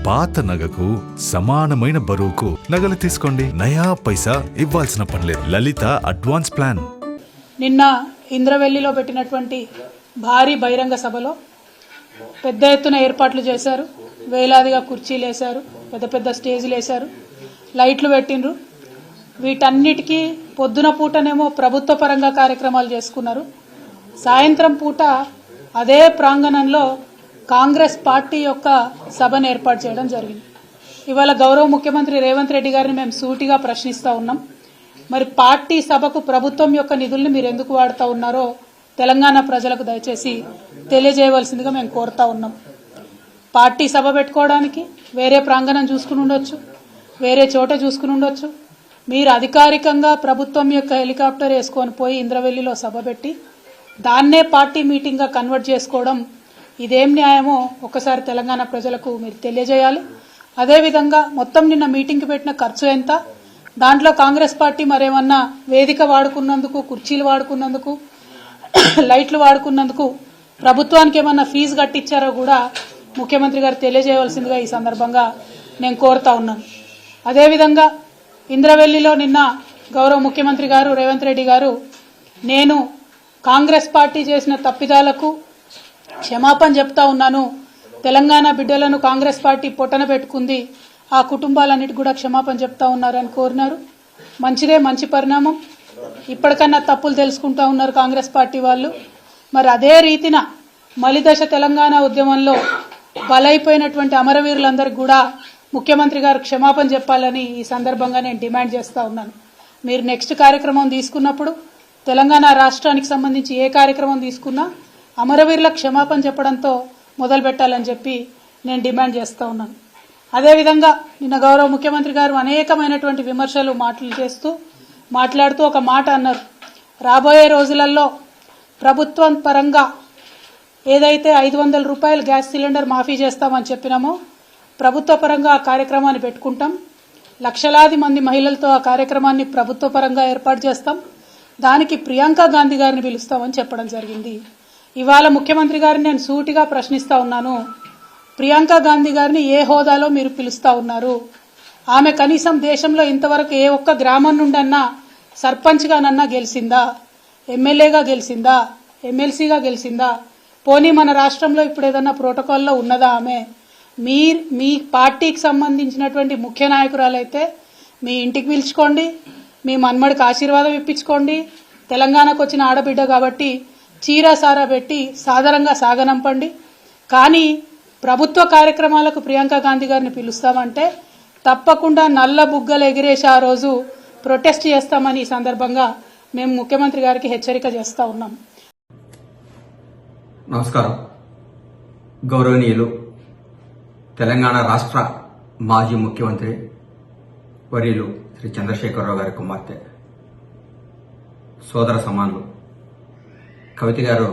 పాత నగకు సమానమైన బరువుకు నగలు తీసుకోండి. నయా పైసా ఇవ్వాల్సిన పనిలేదు. లలిత అడ్వాన్స్ ప్లాన్. నిన్న ఇంద్రవెల్లిలో పెట్టినటువంటి భారీ బహిరంగ సభలో పెద్ద ఎత్తున ఏర్పాట్లు చేశారు. వేలాదిగా కుర్చీలు వేశారు, పెద్ద పెద్ద స్టేజీలు వేశారు, లైట్లు పెట్టిండ్రు. వీటన్నిటికీ పొద్దున పూటనేమో ప్రభుత్వ పరంగా కార్యక్రమాలు చేసుకున్నారు. సాయంత్రం పూట అదే ప్రాంగణంలో కాంగ్రెస్ పార్టీ యొక్క సభను ఏర్పాటు చేయడం జరిగింది. ఇవాళ గౌరవ ముఖ్యమంత్రి రేవంత్ రెడ్డి గారిని మేము సూటిగా ప్రశ్నిస్తూ ఉన్నాం. మరి పార్టీ సభకు ప్రభుత్వం యొక్క నిధుల్ని మీరు ఎందుకు వాడుతూ ఉన్నారో తెలంగాణ ప్రజలకు దయచేసి తెలియజేయవలసిందిగా మేము కోరుతా ఉన్నాం. పార్టీ సభ పెట్టుకోవడానికి వేరే ప్రాంగణం చూసుకుని ఉండొచ్చు, వేరే చోట చూసుకుని ఉండొచ్చు. మీరు అధికారికంగా ప్రభుత్వం యొక్క హెలికాప్టర్ వేసుకొని పోయి ఇంద్రవెల్లిలో సభ పెట్టి దాన్నే పార్టీ మీటింగ్గా కన్వర్ట్ చేసుకోవడం ఇదేం న్యాయమో ఒకసారి తెలంగాణ ప్రజలకు మీరు తెలియజేయాలి. అదేవిధంగా మొత్తం నిన్న మీటింగ్కి పెట్టిన ఖర్చు ఎంత, దాంట్లో కాంగ్రెస్ పార్టీ మరేమన్నా వేదిక వాడుకున్నందుకు, కుర్చీలు వాడుకున్నందుకు, లైట్లు వాడుకున్నందుకు ప్రభుత్వానికి ఏమన్నా ఫీజు కట్టించారో కూడా ముఖ్యమంత్రి గారు తెలియజేయవలసిందిగా ఈ సందర్భంగా నేను కోరుతా ఉన్నాను. అదేవిధంగా ఇంద్రవెల్లిలో నిన్న గౌరవ ముఖ్యమంత్రి గారు రేవంత్ రెడ్డి గారు నేను కాంగ్రెస్ పార్టీ చేసిన తప్పిదాలకు క్షమాపణ చెప్తా ఉన్నాను, తెలంగాణ బిడ్డలను కాంగ్రెస్ పార్టీ పొట్టన పెట్టుకుంది, ఆ కుటుంబాలన్నిటి కూడా క్షమాపణ చెప్తా ఉన్నారని కోరినారు. మంచిదే, మంచి పరిణామం. ఇప్పటికన్నా తప్పులు తెలుసుకుంటా ఉన్నారు కాంగ్రెస్ పార్టీ వాళ్ళు. మరి అదే రీతిన మలిదశ తెలంగాణ ఉద్యమంలో బలైపోయినటువంటి అమరవీరులందరికీ కూడా ముఖ్యమంత్రి గారు క్షమాపణ చెప్పాలని ఈ సందర్భంగా నేను డిమాండ్ చేస్తా ఉన్నాను. మీరు నెక్స్ట్ కార్యక్రమం తీసుకున్నప్పుడు తెలంగాణ రాష్ట్రానికి సంబంధించి ఏ కార్యక్రమం తీసుకున్నా అమరవీరులకు క్షమాపణ చెప్పడంతో మొదలు పెట్టాలని చెప్పి నేను డిమాండ్ చేస్తూ ఉన్నాను. అదేవిధంగా నిన్న గౌరవ ముఖ్యమంత్రి గారు అనేకమైనటువంటి విమర్శలు మాట్లాడుతూ ఒక మాట అన్నారు. రాబోయే రోజులలో ప్రభుత్వం పరంగా ఏదైతే 500 రూపాయలు గ్యాస్ సిలిండర్ మాఫీ చేస్తామని చెప్పినామో ప్రభుత్వ పరంగా ఆ కార్యక్రమాన్ని పెట్టుకుంటాం, లక్షలాది మంది మహిళలతో ఆ కార్యక్రమాన్ని ప్రభుత్వ పరంగా ఏర్పాటు చేస్తాం, దానికి ప్రియాంక గాంధీ గారిని పిలుస్తామని చెప్పడం జరిగింది. ఇవాళ ముఖ్యమంత్రి గారిని నేను సూటిగా ప్రశ్నిస్తా ఉన్నాను, ప్రియాంక గాంధీ గారిని ఏ హోదాలో మీరు పిలుస్తా ఉన్నారు? ఆమె కనీసం దేశంలో ఇంతవరకు ఏ ఒక్క గ్రామం నుండన్నా సర్పంచ్గానన్నా గెలిచిందా, ఎమ్మెల్యేగా గెలిచిందా, ఎమ్మెల్సీగా గెలిచిందా? పోనీ మన రాష్ట్రంలో ఇప్పుడు ఏదన్నా ప్రోటోకాల్లో ఉన్నదా ఆమె? మీ పార్టీకి సంబంధించినటువంటి ముఖ్య నాయకురాలైతే మీ ఇంటికి పిలుచుకోండి, మీ మన్మడికి ఆశీర్వాదం ఇప్పించుకోండి, తెలంగాణకు వచ్చిన ఆడబిడ్డ కాబట్టి చీరా సారా పెట్టి సాధారణంగా సాగనంపండి. కానీ ప్రభుత్వ కార్యక్రమాలకు ప్రియాంక గాంధీ గారిని పిలుస్తామంటే తప్పకుండా నల్ల బుగ్గలు ఎగిరేసి ఆ రోజు ప్రొటెస్ట్ చేస్తామని ఈ సందర్భంగా మేము ముఖ్యమంత్రి గారికి హెచ్చరిక చేస్తా ఉన్నాం. నమస్కారం. గౌరవనీయులు తెలంగాణ రాష్ట్ర మాజీ ముఖ్యమంత్రి వర్యులు శ్రీ చంద్రశేఖరరావు గారి కుమార్తె, సోదర సమానులు కవిత గారు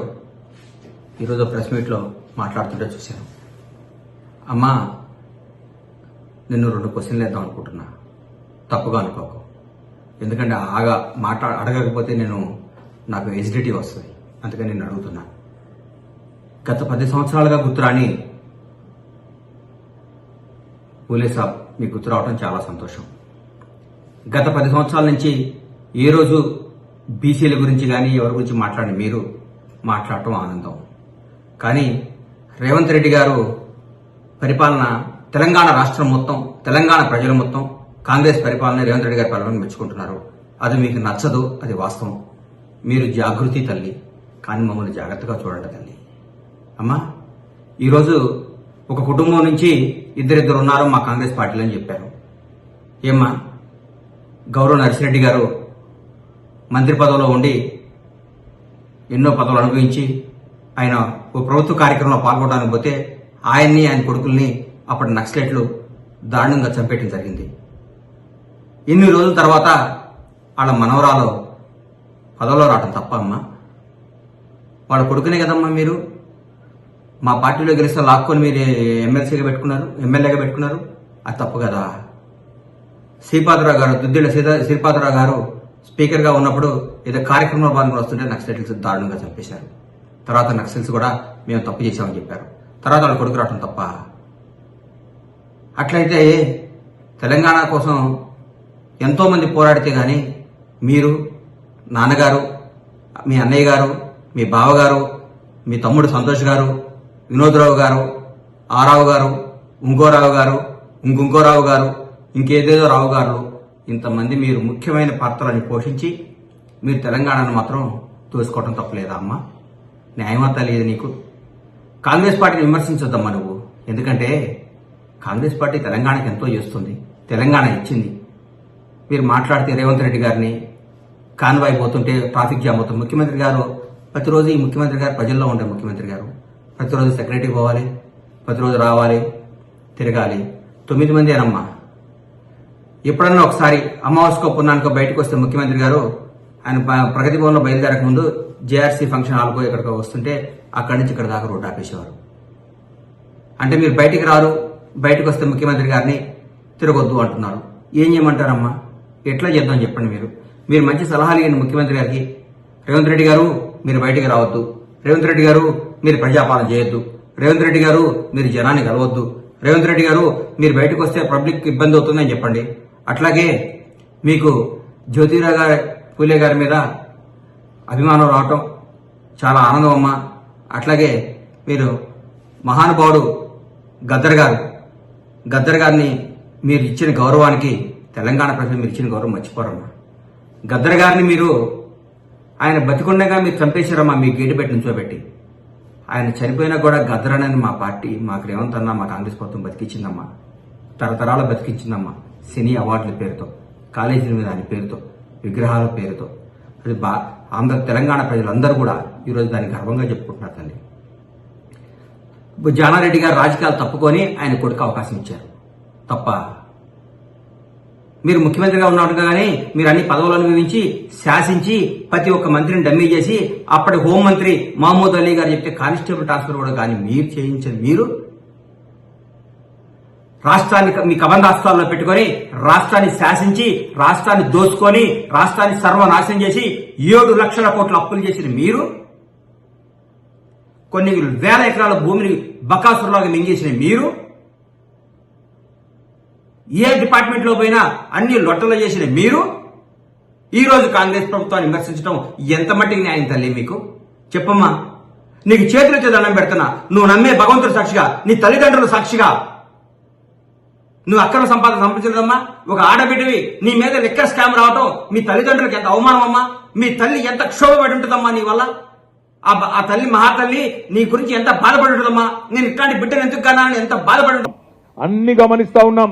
ఈరోజు ప్రెస్ మీట్లో మాట్లాడుతుంటే చూశాను. అమ్మా, నిన్ను 2 క్వశ్చన్లు వేద్దాం అనుకుంటున్నా, తప్పుగా అనుకోకు. ఎందుకంటే అడగకపోతే నాకు ఎజిడిటీ వస్తుంది, అందుకని నేను అడుగుతున్నా. గత 10 సంవత్సరాలుగా గుర్తురాని పూలే సాబ్ మీకు గుర్తు రావడం చాలా సంతోషం. గత 10 సంవత్సరాల నుంచి ఏ రోజు బీసీల గురించి కానీ ఎవరి గురించి మీరు మాట్లాడటం ఆనందం. కానీ రేవంత్ రెడ్డి గారు పరిపాలన, తెలంగాణ రాష్ట్రం మొత్తం, తెలంగాణ ప్రజలు మొత్తం కాంగ్రెస్ పరిపాలన, రేవంత్ రెడ్డి గారి పరిపాలన మెచ్చుకుంటున్నారు. అది మీకు నచ్చదు, అది వాస్తవం. మీరు జాగృతి తల్లి, కానీ మమ్మల్ని జాగ్రత్తగా చూడండి తల్లి. అమ్మా, ఈరోజు ఒక కుటుంబం నుంచి ఇద్దరు ఉన్నారు మా కాంగ్రెస్ పార్టీలో అని చెప్పారు. ఏమ్మా, గౌరవ నర్సిరెడ్డి గారు మంత్రి పదవిలో ఉండి ఎన్నో పదవులు అనుభవించి ఆయన ఓ ప్రభుత్వ కార్యక్రమంలో పాల్గొనడానికి పోతే ఆయన్ని, ఆయన కొడుకుల్ని అప్పటి నక్సలైట్లు దారుణంగా చంపేయడం జరిగింది. ఇన్ని రోజుల తర్వాత వాళ్ళ మనవరాలు పదవిలో రావటం తప్ప అమ్మా? వాళ్ళ కొడుకునే కదమ్మా మీరు మా పార్టీలో గెలిస్తే లాక్కొని మీరు ఎమ్మెల్యేగా పెట్టుకున్నారు. అది తప్పు కదా. శ్రీపాదరావు గారు, దుద్దిళ్ల శ్రీపాదరావు గారు స్పీకర్గా ఉన్నప్పుడు ఏదో కార్యక్రమంలో పాల్గొని వస్తుంటే నక్సలైట్స్ దారుణంగా చంపేశారు. తర్వాత నక్సల్స్ కూడా మేము తప్పు చేశామని చెప్పారు. తర్వాత వాళ్ళ కొడుకు రావటం తప్ప? అట్లయితే తెలంగాణ కోసం ఎంతోమంది పోరాడితే కానీ మీరు, నాన్నగారు, మీ అన్నయ్య గారు, మీ బావగారు, మీ తమ్ముడు సంతోష్ గారు, వినోద్రావు గారు, ఆరావు గారు, ఇంకోరావు గారు, ఇంకోరావు గారు, ఇంకేదేదో రావు గారు, ఇంతమంది మీరు ముఖ్యమైన పాత్రలను పోషించి మీరు తెలంగాణను మాత్రం తోసుకోవటం తప్పలేదా అమ్మా? న్యాయమంతా లేదు నీకు? కాంగ్రెస్ పార్టీని విమర్శించొద్దమ్మా నువ్వు. ఎందుకంటే కాంగ్రెస్ పార్టీ తెలంగాణకి ఎంతో చేస్తుంది, తెలంగాణ ఇచ్చింది. మీరు మాట్లాడితే రేవంత్ రెడ్డి గారిని కాన్వాయ్ పోతుంటే ట్రాఫిక్ జామ్ అవుతుంది. ముఖ్యమంత్రి గారు ప్రతిరోజు, ఈ ముఖ్యమంత్రి గారు ప్రజల్లో ఉండే ముఖ్యమంత్రి గారు ప్రతిరోజు సెక్రటరీ పోవాలి, ప్రతిరోజు రావాలి, తిరగాలి. 9 మంది అనమ్మా. ఎప్పుడన్నా ఒకసారి అమావాస్యకో పున్నానికో బయటకు వస్తే ముఖ్యమంత్రి గారు ఆయన ప్రగతి భవన్లో బయలుదేరక ముందు జేఆర్సీ ఫంక్షన్ హాల్కో ఎక్కడికో వస్తుంటే అక్కడి నుంచి ఇక్కడ దాకా రోడ్డు ఆపేసేవారు. అంటే మీరు బయటికి రారు, బయటకు వస్తే ముఖ్యమంత్రి గారిని తిరగొద్దు అంటున్నారు. ఏం చేయమంటారమ్మా? ఎట్లా చేద్దాం చెప్పండి. మీరు మంచి సలహాలు ఇవ్వండి ముఖ్యమంత్రి గారికి. రేవంత్ రెడ్డి గారు మీరు బయటికి రావద్దు, రేవంత్ రెడ్డి గారు మీరు ప్రజాపాలన చేయొద్దు, రేవంత్ రెడ్డి గారు మీరు జనాన్ని కలవద్దు, రేవంత్ రెడ్డి గారు మీరు బయటకు వస్తే పబ్లిక్ ఇబ్బంది అవుతుందని చెప్పండి. అట్లాగే మీకు జ్యోతిరావు గారి పూలే గారి మీద అభిమానం రావటం చాలా ఆనందం అమ్మా. అట్లాగే మీరు మహానుభావుడు గద్దర్ గారిని మీరు ఇచ్చిన గౌరవానికి తెలంగాణ ప్రజలు మీరు ఇచ్చిన గౌరవం మర్చిపోరమ్మా. గద్దర్ గారిని మీరు ఆయన బతికుండగా మీరు చంపేశారమ్మా, మీ గేటు పెట్టి నుంచోబెట్టి. ఆయన చనిపోయినా కూడా గద్దర్ అనేది మా పార్టీ, మాకు రేవంత్ అన్న, మా కాంగ్రెస్ ప్రభుత్వం బతికించిందమ్మా. తరతరాలు బతికించిందమ్మా. సినీ అవార్డుల పేరుతో, కాలేజీల మీద ఆయన పేరుతో, విగ్రహాల పేరుతో. అది తెలంగాణ ప్రజలందరూ కూడా ఈరోజు దాన్ని గర్వంగా చెప్పుకుంటున్నారు తల్లి. జానారెడ్డి గారు రాజకీయాలు తప్పుకొని ఆయన కొడుకు అవకాశం ఇచ్చారు తప్ప. మీరు ముఖ్యమంత్రిగా ఉన్నట్టు కానీ మీరు అన్ని పదవులు అనుభవించి శాసించి ప్రతి ఒక్క మంత్రిని డమ్మీ చేసి అప్పటి హోంమంత్రి మహమూద్ అలీ గారు చెప్తే కానిస్టేబుల్ ట్రాన్స్ఫర్ కూడా కానీ మీరు చేయించారు. మీరు రాష్ట్రాన్ని మీ కబంధాస్తాల్లో పెట్టుకొని రాష్ట్రాన్ని శాసించి, రాష్ట్రాన్ని దోసుకొని, రాష్ట్రాన్ని సర్వనాశనం చేసి 7 లక్షల కోట్ల అప్పులు చేసిన మీరు, కొన్ని వేల ఎకరాల భూమిని బకాసురులాగా మింగేసిన మీరు, ఏ డిపార్ట్మెంట్ లో పోయినా అన్ని లొట్టలు చేసిన మీరు ఈ రోజు కాంగ్రెస్ ప్రభుత్వాన్ని విమర్శించడం ఎంత మట్టికి న్యాయం తల్లి మీకు? చెప్పమ్మా. నీకు చేతులెత్తి దండం పెడుతున్నా, నువ్వు నమ్మే భగవంతుడు సాక్షిగా, నీ తల్లిదండ్రుల సాక్షిగా, నువ్వు అక్రమ సంపాదన సంపాదించదమ్మా. ఒక ఆడబిడ్డవి నీ మీద లెక్క స్కామ్ రావటం మీ తల్లిదండ్రులకు ఎంత అవమానం అమ్మా. మీ తల్లి ఎంత క్షోభపడి ఉంటుందమ్మా నీ వల్ల. ఆ తల్లి, మహాతల్లి నీ గురించి ఎంత బాధపడి ఉంటుందమ్మా. నేను ఇట్లాంటి బిడ్డను ఎందుకు కన్నానని ఎంత బాధపడి ఉంటాం. అన్ని గమనిస్తా ఉన్నాం.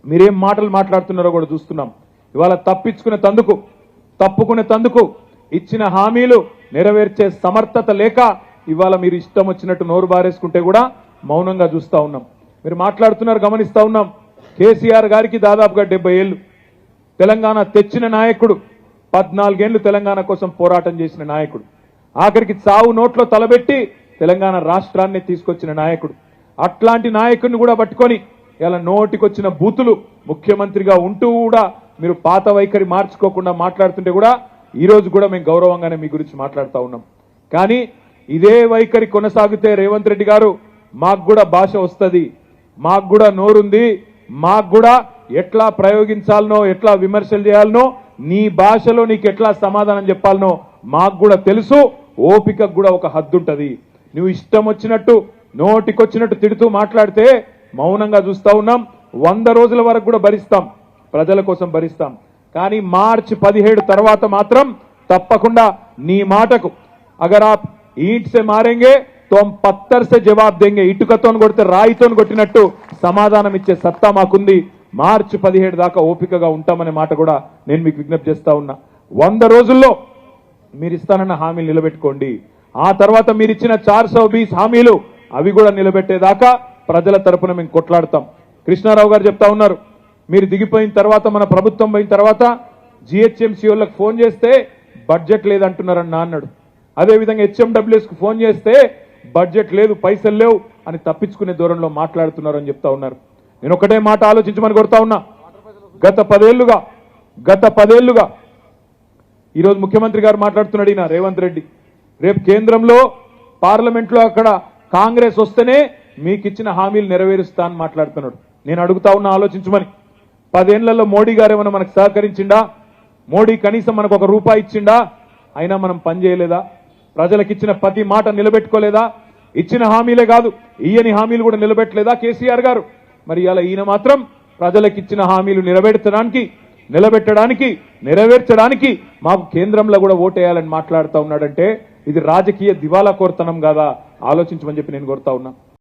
మీరేం మాటలు మాట్లాడుతున్నారో కూడా చూస్తున్నాం. ఇవాళ తప్పుకునే తందుకు ఇచ్చిన హామీలు నెరవేర్చే సమర్థత లేక ఇవాళ మీరు ఇష్టం వచ్చినట్టు నోరు బారేసుకుంటే కూడా మౌనంగా చూస్తా ఉన్నాం. మీరు మాట్లాడుతున్నారు, గమనిస్తా ఉన్నాం. కేసీఆర్ గారికి దాదాపుగా 70 ఏళ్లు. తెలంగాణ తెచ్చిన నాయకుడు, 14 ఏళ్లు తెలంగాణ కోసం పోరాటం చేసిన నాయకుడు, ఆఖరికి చావు నోట్లో తలబెట్టి తెలంగాణ రాష్ట్రాన్ని తీసుకొచ్చిన నాయకుడు. అట్లాంటి నాయకుడిని కూడా పట్టుకొని ఇలా నోటికొచ్చిన బూతులు ముఖ్యమంత్రిగా ఉంటూ కూడా మీరు పాత వైఖరి మార్చుకోకుండా మాట్లాడుతుంటే కూడా ఈ రోజు కూడా మేము గౌరవంగానే మీ గురించి మాట్లాడుతూ ఉన్నాం. కానీ ఇదే వైఖరి కొనసాగితే రేవంత్ రెడ్డి గారు, మాకు కూడా భాష వస్తుంది, మాకు కూడా నోరుంది, మాకు కూడా ఎట్లా ప్రయోగించాలనో, ఎట్లా విమర్శలు చేయాలనో, నీ భాషలో నీకు ఎట్లా సమాధానం చెప్పాలనో మాకు కూడా తెలుసు. ఓపికకు కూడా ఒక హద్దు ఉంటుంది. నువ్వు ఇష్టం వచ్చినట్టు నోటికొచ్చినట్టు తిడుతూ మాట్లాడితే మౌనంగా చూస్తా ఉన్నాం. 100 రోజుల వరకు కూడా భరిస్తాం, ప్రజల కోసం భరిస్తాం. కానీ మార్చి 17 తర్వాత మాత్రం తప్పకుండా నీ మాటకు అగర్ ఆప్ ఈంట్ సే మారేంగే तो हम पत्थर से जवाब देंगे. ఇటుకతో కొడితే రాయితో కొట్టినట్టు సమాధానం ఇచ్చే సత్తా మాకుంది. మార్చి 17 దాకా ఓపికగా ఉంటామనే మాట కూడా నేను మీకు విజ్ఞప్తి చేస్తా ఉన్నా. 100 రోజుల్లో మీరు ఇస్తానన్న హామీలు నిలబెట్టుకోండి. ఆ తర్వాత మీరు ఇచ్చిన 420 హామీలు అవి కూడా నిలబెట్టేదాకా ప్రజల తరపున మేము కొట్లాడతాం. కృష్ణారావు గారు చెప్తా ఉన్నారు, మీరు దిగిపోయిన తర్వాత, మన ప్రభుత్వం పోయిన తర్వాత జిహెచ్ఎంసీ వాళ్ళకి ఫోన్ చేస్తే బడ్జెట్ లేదంటున్నారని అన్నాడు. అదేవిధంగా హెచ్ఎండబ్ల్యూఎస్ కు ఫోన్ చేస్తే బడ్జెట్ లేదు, పైసలు లేవు అని తప్పించుకునే దూరంలో మాట్లాడుతున్నారు అని చెప్తా ఉన్నారు. నేను ఒకటే మాట ఆలోచించమని కొడతా ఉన్నా. గత 10 ఏళ్లుగా ఈరోజు ముఖ్యమంత్రి గారు మాట్లాడుతున్నాడు, ఈయన రేవంత్ రెడ్డి, రేపు కేంద్రంలో పార్లమెంట్లో అక్కడ కాంగ్రెస్ వస్తేనే మీకు ఇచ్చిన హామీలు నెరవేరుస్తా అని మాట్లాడుతున్నాడు. నేను అడుగుతా ఉన్నా ఆలోచించమని. 10 ఏళ్లలో మోడీ గారు ఏమైనా మనకు సహకరించిండా? మోడీ కనీసం మనకు ₹1 ఇచ్చిండా? అయినా మనం పని చేయలేదా? ప్రజలకు ఇచ్చిన ప్రతి మాట నిలబెట్టుకోలేదా? ఇచ్చిన హామీలే కాదు, ఈయని హామీలు కూడా నిలబెట్టలేదా కేసీఆర్ గారు? మరి ఇలా ఈయన మాత్రం ప్రజలకు ఇచ్చిన హామీలు నిలబెట్టడానికి నెరవేర్చడానికి మాకు కేంద్రంలో కూడా ఓటేయాలని మాట్లాడుతూ ఉన్నాడంటే ఇది రాజకీయ దివాలా కోరుతనం కాదా? ఆలోచించమని చెప్పి నేను కోరుతా ఉన్నా.